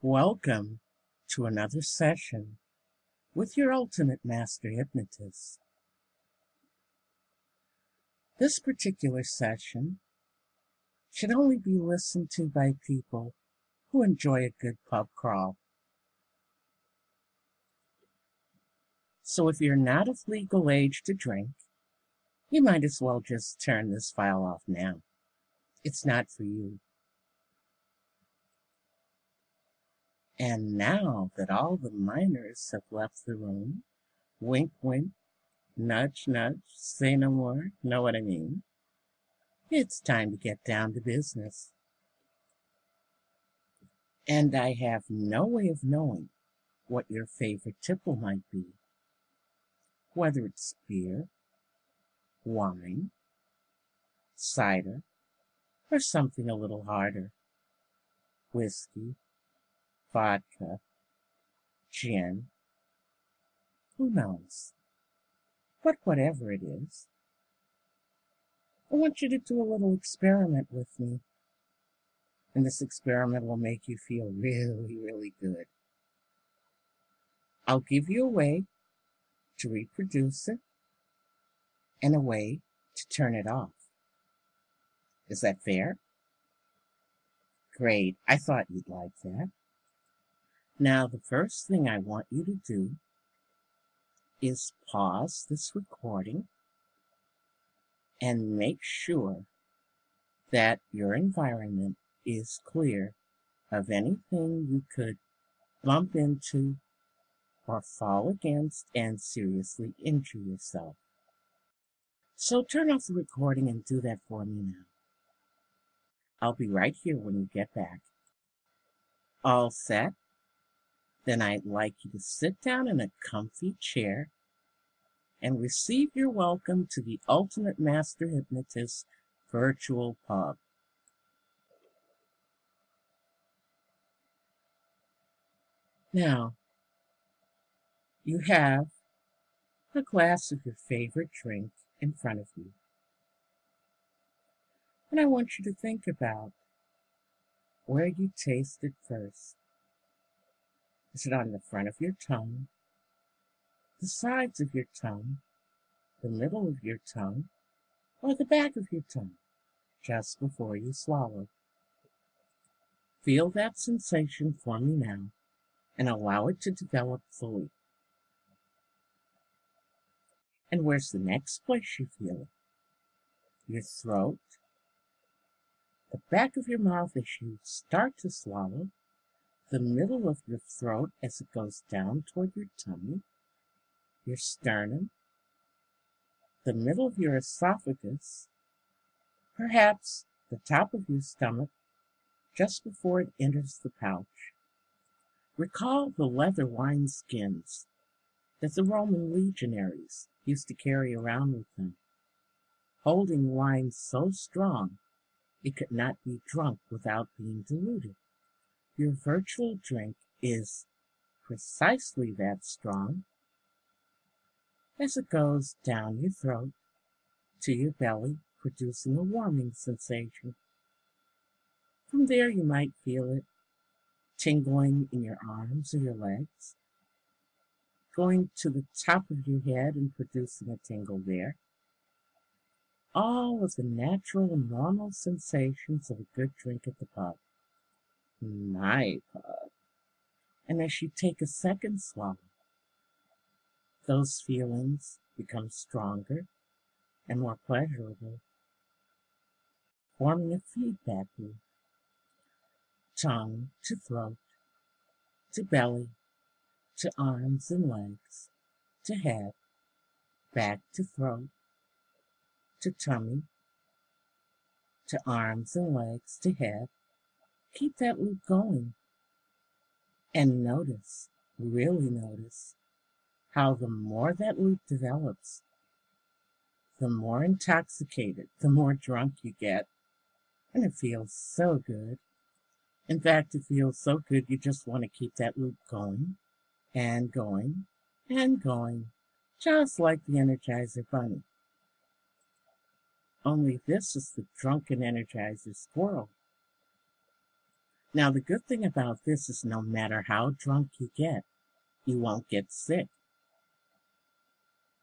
Welcome to another session with your ultimate master hypnotist. This particular session should only be listened to by people who enjoy a good pub crawl. So if you're not of legal age to drink, you might as well just turn this file off now. It's not for you. And now that all the minors have left the room, wink, wink, nudge, nudge, say no more, know what I mean? It's time to get down to business. And I have no way of knowing what your favorite tipple might be. Whether it's beer, wine, cider, or something a little harder. Whiskey, vodka, gin, who knows? But whatever it is, I want you to do a little experiment with me. And this experiment will make you feel really, really good. I'll give you a way to reproduce it and a way to turn it off. Is that fair? Great, I thought you'd like that. Now, the first thing I want you to do is pause this recording and make sure that your environment is clear of anything you could bump into or fall against and seriously injure yourself. So turn off the recording and do that for me now. I'll be right here when you get back. All set? Then I'd like you to sit down in a comfy chair and receive your welcome to the Ultimate Master Hypnotist Virtual Pub. Now, you have a glass of your favorite drink in front of you. And I want you to think about where you tasted first. Is it on the front of your tongue, the sides of your tongue, the middle of your tongue, or the back of your tongue, just before you swallow? Feel that sensation for me now and allow it to develop fully. And where's the next place you feel it? Your throat, the back of your mouth as you start to swallow, the middle of your throat as it goes down toward your tummy, your sternum, the middle of your esophagus, perhaps the top of your stomach just before it enters the pouch. Recall the leather wineskins that the Roman legionaries used to carry around with them, holding wine so strong it could not be drunk without being diluted. Your virtual drink is precisely that strong as it goes down your throat to your belly, producing a warming sensation. From there you might feel it tingling in your arms or your legs, going to the top of your head and producing a tingle there. All of the natural and normal sensations of a good drink at the pub. My pub. And as you take a second swallow, those feelings become stronger and more pleasurable, forming a feedback loop. Tongue to throat, to belly, to arms and legs, to head, back to throat, to tummy, to arms and legs, to head. Keep that loop going. And notice, really notice, how the more that loop develops, the more intoxicated, the more drunk you get. And it feels so good. In fact, it feels so good you just want to keep that loop going, and going, and going, just like the Energizer Bunny. Only this is the drunken Energizer Squirrel. Now, the good thing about this is no matter how drunk you get, you won't get sick.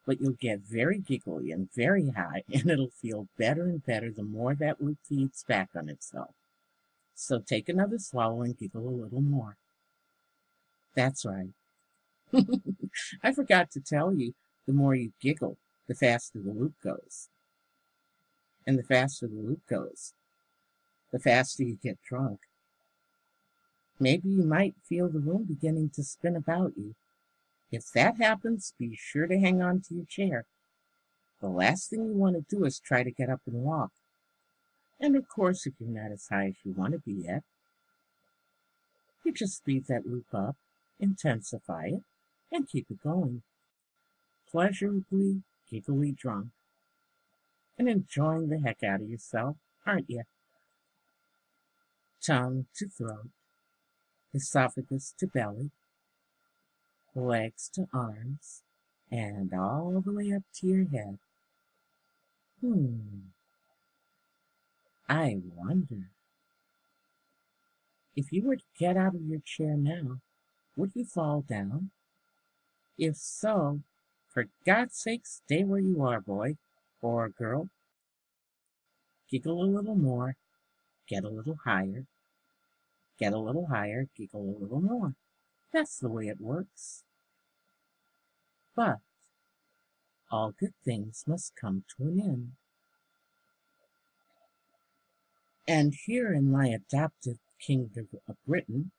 But you'll get very giggly and very high, and it'll feel better and better the more that loop feeds back on itself. So take another swallow and giggle a little more. That's right. I forgot to tell you, the more you giggle, the faster the loop goes. And the faster the loop goes, the faster you get drunk. Maybe you might feel the room beginning to spin about you. If that happens, be sure to hang on to your chair. The last thing you want to do is try to get up and walk. And of course, if you're not as high as you want to be yet, you just speed that loop up, intensify it, and keep it going. Pleasurably, giggly drunk, and enjoying the heck out of yourself, aren't you? Tongue to throat, esophagus to belly, legs to arms, and all the way up to your head. I wonder, if you were to get out of your chair now, would you fall down? If so, for God's sake, stay where you are, boy or girl. Giggle a little more, get a little higher, get a little higher, giggle a little more. That's the way it works. But all good things must come to an end. And here in my adopted kingdom of Britain,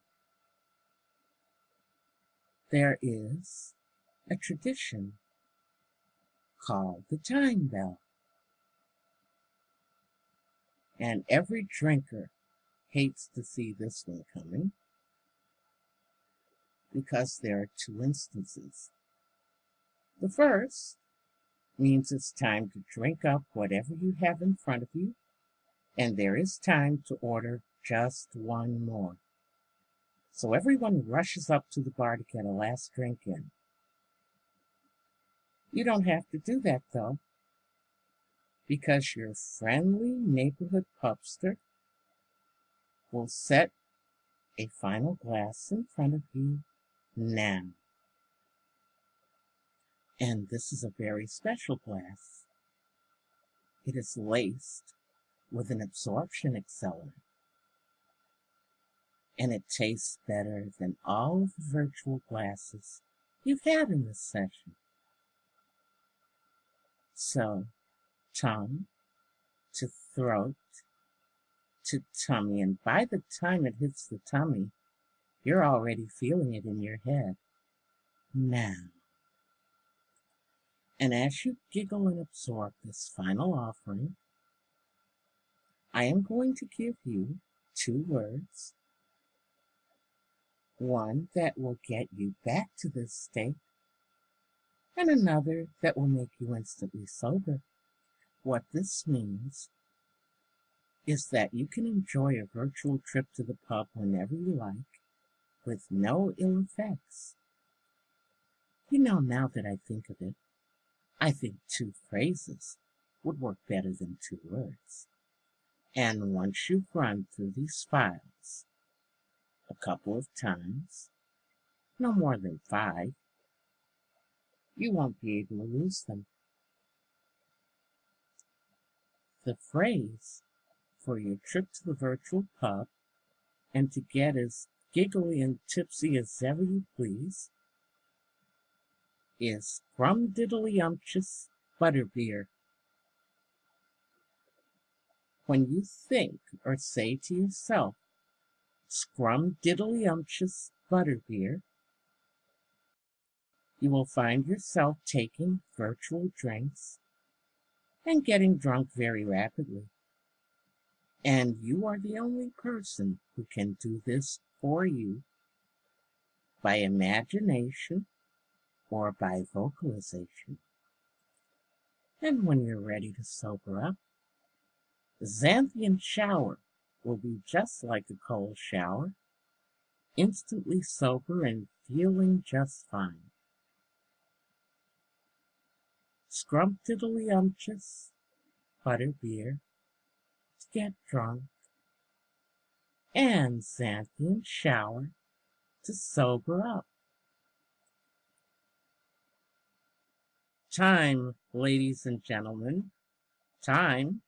there is a tradition called the time bell. And every drinker hates to see this one coming because there are two instances. The first means it's time to drink up whatever you have in front of you, and there is time to order just one more. So everyone rushes up to the bar to get a last drink in. You don't have to do that, though, because your friendly neighborhood pubster will set a final glass in front of you now. And this is a very special glass. It is laced with an absorption accelerant, and it tastes better than all of the virtual glasses you've had in this session. So, tongue to throat to tummy, and by the time it hits the tummy, you're already feeling it in your head. Now. And as you giggle and absorb this final offering, I am going to give you two words. One that will get you back to this state, and another that will make you instantly sober. What this means is that you can enjoy a virtual trip to the pub whenever you like, with no ill effects. You know, now that I think of it, I think two phrases would work better than two words. And once you've run through these files a couple of times, no more than 5, you won't be able to lose them. The phrase for your trip to the virtual pub and to get as giggly and tipsy as ever you please is scrumdiddlyumptious butterbeer. When you think or say to yourself, scrumdiddlyumptious butterbeer, you will find yourself taking virtual drinks and getting drunk very rapidly. And you are the only person who can do this for you by imagination or by vocalization. And when you're ready to sober up, the Xanthian shower will be just like a cold shower, instantly sober and feeling just fine. Scrumptiddlyumptious butterbeer to get drunk and Xanthian shower to sober up. Time, ladies and gentlemen, time.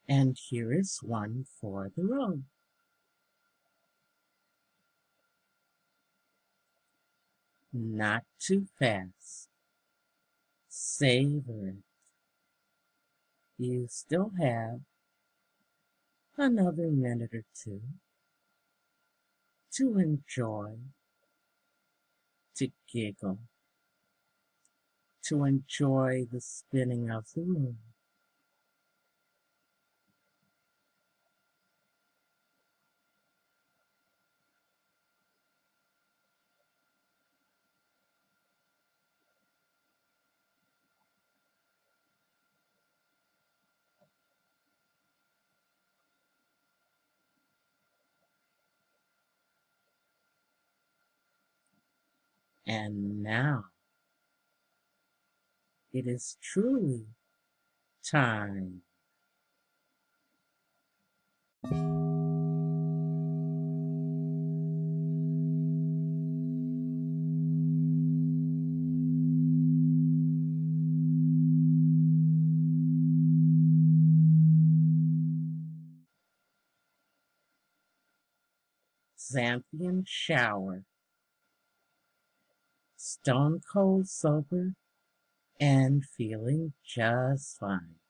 And here is one for the road. Not too fast. Savor it. You still have another minute or two to enjoy, to giggle, to enjoy the spinning of the room. And now it is truly time. Xanthian shower. Stone cold sober and feeling just fine.